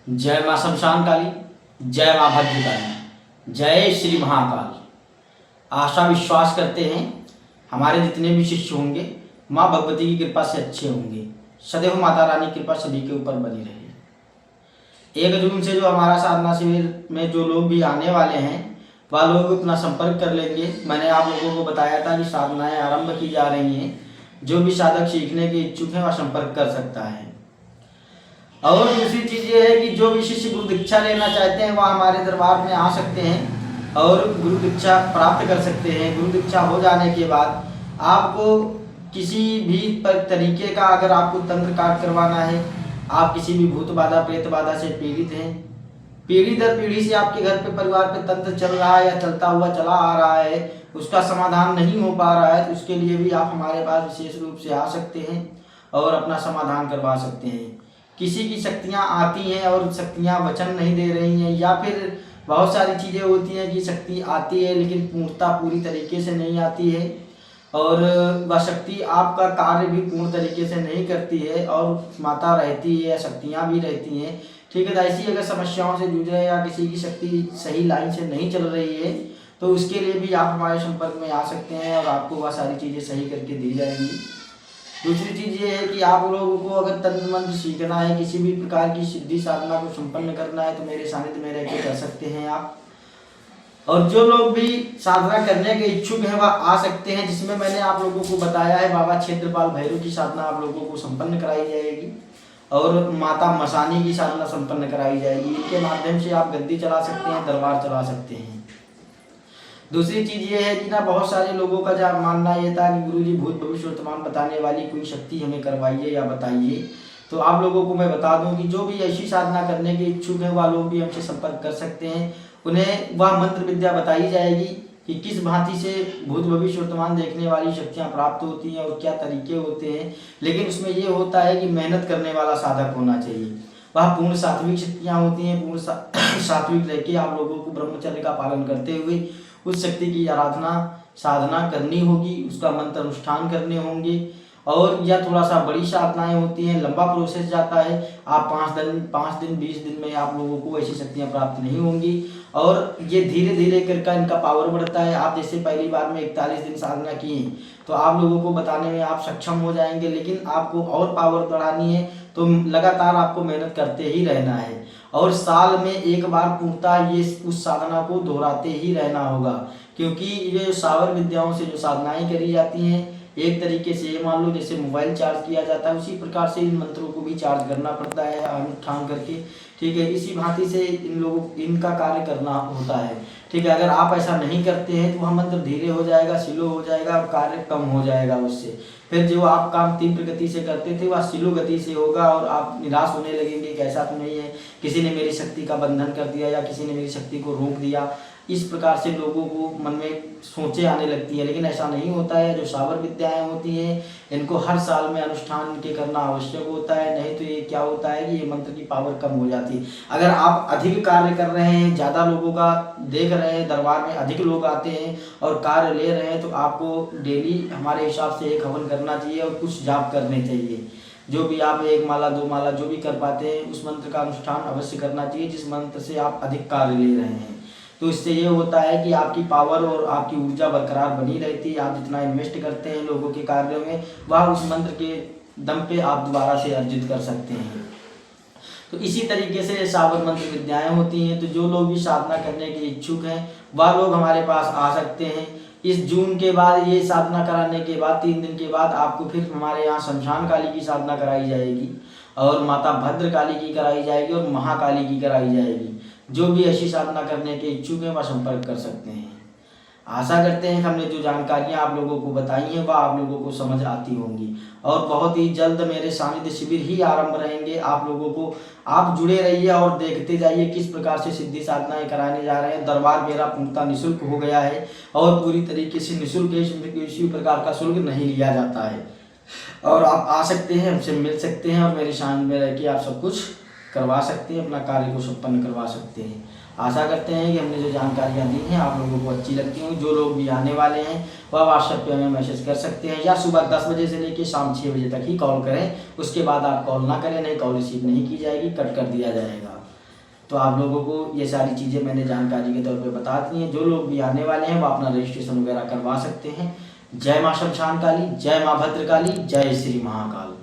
जय माँ शमशान काली, जय माँ भद्रकाली, जय श्री महाकाल। आशा विश्वास करते हैं हमारे जितने भी शिष्य होंगे माँ भगवती की कृपा से अच्छे होंगे। सदैव माता रानी की कृपा सभी के ऊपर बनी रहे। 1 जून से जो हमारा साधना शिविर में जो लोग भी आने वाले हैं वह लोग अपना संपर्क कर लेंगे। मैंने आप लोगों को बताया था कि साधनाएं आरंभ की जा रही हैं। जो भी साधक सीखने के इच्छुक हैं वह संपर्क कर सकता है। और दूसरी चीज़ ये है कि जो भी शिष्य गुरु दीक्षा लेना चाहते हैं वह हमारे दरबार में आ सकते हैं और गुरु दीक्षा प्राप्त कर सकते हैं। गुरु दीक्षा हो जाने के बाद आपको किसी भी तरीके का अगर आपको तंत्र काट करवाना है, आप किसी भी भूत बाधा प्रेत बाधा से पीड़ित हैं, पीढ़ी दर पीढ़ी से आपके घर पे परिवार पे तंत्र चल रहा है या चलता हुआ चला आ रहा है, उसका समाधान नहीं हो पा रहा है, तो उसके लिए भी आप हमारे पास विशेष रूप से आ सकते हैं और अपना समाधान करवा सकते हैं। किसी की शक्तियाँ आती हैं और शक्तियाँ वचन नहीं दे रही हैं, या फिर बहुत सारी चीज़ें होती हैं कि शक्ति आती है लेकिन पूर्णता पूरी तरीके से नहीं आती है और वह शक्ति आपका कार्य भी पूर्ण तरीके से नहीं करती है और माता रहती है, शक्तियाँ भी रहती हैं। ठीक है, तो ऐसी अगर समस्याओं से जूझ रहे हैं या किसी की शक्ति सही लाइन से नहीं चल रही है तो उसके लिए भी आप हमारे संपर्क में आ सकते हैं और आपको वह सारी चीज़ें सही करके दी जाएंगी। दूसरी चीज़ ये है कि आप लोगों को अगर तंत्र मंत्र सीखना है, किसी भी प्रकार की सिद्धि साधना को संपन्न करना है तो मेरे सानिध्य में रह के कर सकते हैं आप। और जो लोग भी साधना करने के इच्छुक हैं वह आ सकते हैं, जिसमें मैंने आप लोगों को बताया है बाबा क्षेत्रपाल भैरव की साधना आप लोगों को संपन्न कराई जाएगी और माता मसानी की साधना संपन्न कराई जाएगी। इनके माध्यम से आप गद्दी चला सकते हैं, दरबार चला सकते हैं। दूसरी चीज़ ये है कि ना बहुत सारे लोगों का जो मानना ये था कि गुरुजी भूत भविष्य वर्तमान बताने वाली कोई शक्ति हमें करवाइए या बताइए, तो आप लोगों को मैं बता दूं कि जो भी ऐसी साधना करने के इच्छुक हैं वह लोग भी हमसे संपर्क कर सकते हैं। उन्हें वह मंत्र विद्या बताई जाएगी कि किस भांति से भूत भविष्य वर्तमान देखने वाली शक्तियाँ प्राप्त होती हैं और क्या तरीके होते हैं। लेकिन उसमें ये होता है कि मेहनत करने वाला साधक होना चाहिए। वह पूर्ण सात्विक शक्तियाँ होती हैं। पूर्ण सात्विक रह के आप लोगों को ब्रह्मचर्य का पालन करते हुए उस शक्ति की आराधना साधना करनी होगी, उसका मंत्र अनुष्ठान करने होंगे। और यह थोड़ा सा बड़ी साधनाएं होती हैं, लंबा प्रोसेस जाता है। आप 5 दिन 20 दिन में आप लोगों को ऐसी शक्तियां प्राप्त नहीं होंगी और ये धीरे धीरे करके इनका पावर बढ़ता है। आप जैसे पहली बार में 41 दिन साधना किए तो आप लोगों को बताने में आप सक्षम हो जाएंगे, लेकिन आपको और पावर बढ़ानी है तो लगातार आपको मेहनत करते ही रहना है और साल में एक बार पूर्णतः ये उस साधना को दोहराते ही रहना होगा। क्योंकि ये सावर विद्याओं से जो साधनाएं करी जाती हैं, एक तरीके से ये मान लो जैसे मोबाइल चार्ज किया जाता है उसी प्रकार से इन मंत्रों को भी चार्ज करना पड़ता है अनुष्ठान करके। ठीक है, इसी भांति से इनका कार्य करना होता है। ठीक है, अगर आप ऐसा नहीं करते हैं तो वह मंत्र धीरे हो जाएगा, स्लो हो जाएगा और कार्य कम हो जाएगा उससे। फिर जो आप काम तीव्र गति से करते थे वह स्लो गति से होगा और आप निराश होने लगेंगे कि ऐसा तो नहीं है, किसी ने मेरी शक्ति का बंधन कर दिया या किसी ने मेरी शक्ति को रोक दिया। इस प्रकार से लोगों को मन में सोचें आने लगती हैं, लेकिन ऐसा नहीं होता है। जो सावर विद्याएं होती हैं इनको हर साल में अनुष्ठान के करना आवश्यक होता है, नहीं तो ये क्या होता है कि ये मंत्र की पावर कम हो जाती है। अगर आप अधिक कार्य कर रहे हैं, ज़्यादा लोगों का देख रहे हैं, दरबार में अधिक लोग आते हैं और कार्य ले रहे हैं, तो आपको डेली हमारे हिसाब से 1 हवन करना चाहिए और कुछ जाप करने चाहिए। जो भी आप 1 माला 2 माला जो भी कर पाते हैं उस मंत्र का अनुष्ठान अवश्य करना चाहिए जिस मंत्र से आप अधिक कार्य ले रहे हैं। तो इससे ये होता है कि आपकी पावर और आपकी ऊर्जा बरकरार बनी रहती है। आप जितना इन्वेस्ट करते हैं लोगों के कार्यों में वह उस मंत्र के दम पे आप दोबारा से अर्जित कर सकते हैं। तो इसी तरीके से सावर मंत्र विद्याएं होती हैं। तो जो लोग भी साधना करने के इच्छुक हैं वह लोग हमारे पास आ सकते हैं। इस जून के बाद ये साधना कराने के बाद 3 दिन के बाद आपको फिर हमारे यहाँ शमशान काली की साधना कराई जाएगी और माता भद्रकाली की कराई जाएगी और महाकाली की कराई जाएगी। जो भी ऐसी साधना करने के इच्छुक हैं वह संपर्क कर सकते हैं। आशा करते हैं कि हमने जो जानकारियां आप लोगों को बताई हैं वह आप लोगों को समझ आती होंगी और बहुत ही जल्द मेरे सानिध्य शिविर ही आरंभ रहेंगे। आप लोगों को आप जुड़े रहिए और देखते जाइए किस प्रकार से सिद्धि साधनाएं कराने जा रहे हैं। दरबार मेरा पूर्णतः निःशुल्क हो गया है और पूरी तरीके से निःशुल्क है, किसी प्रकार का शुल्क नहीं लिया जाता है और आप आ सकते हैं, हमसे मिल सकते हैं और मेरे सानिध्य में रह के आप सब कुछ करवा सकते हैं, अपना कार्य को संपन्न करवा सकते हैं। आशा करते हैं कि हमने जो जानकारियाँ दी हैं आप लोगों को अच्छी लगती हों। जो लोग भी आने वाले हैं वह व्हाट्सएप पे हमें मैसेज कर सकते हैं या सुबह 10 बजे से लेकर शाम 6 बजे तक ही कॉल करें। उसके बाद आप कॉल ना करें, नहीं कॉल रिसीव नहीं की जाएगी, कट कर दिया जाएगा। तो आप लोगों को ये सारी चीज़ें मैंने जानकारी के तौर पे बता दी हैं। जो लोग भी आने वाले हैं वो अपना रजिस्ट्रेशन वगैरह करवा सकते हैं। जय माँ शमशान काली, जय माँ भद्रकाली, जय श्री महाकाल।